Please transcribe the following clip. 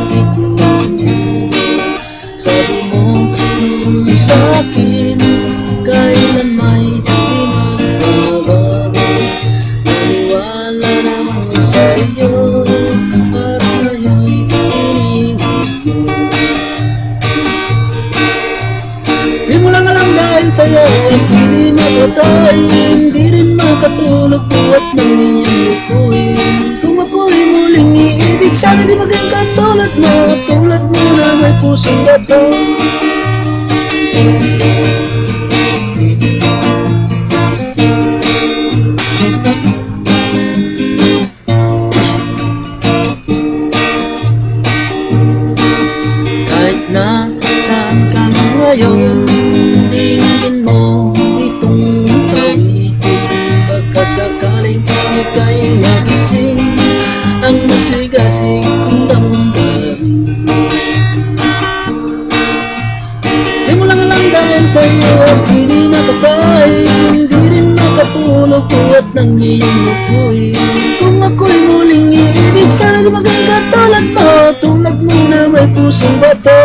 sabi ko. Sabi mo sa'kin, kailan may pinagbabago. Naniwala naman sa'yo at ngayon'y iniwan mo. Di mo lang alam dahil sa'yo at hindi makatay, hindi rin makatulog buhat ng iyong lukuhin. Kung ako'y muling iibig, sana di maging katulad mo, tulad mo na may pusong bato. Kahit na saan ka ngayon, dinggin mo itong awitin. Baka sakaling ika'y nagising ang masigasig kong damdamin. Di mo lang alam dahil sa'yo at hindi nakatay, hindi rin makatulog buhat ng iyong lukuhin. Kung ako'y muling iibig, sana di maging katulad mo, tulad mo na may pusong bato.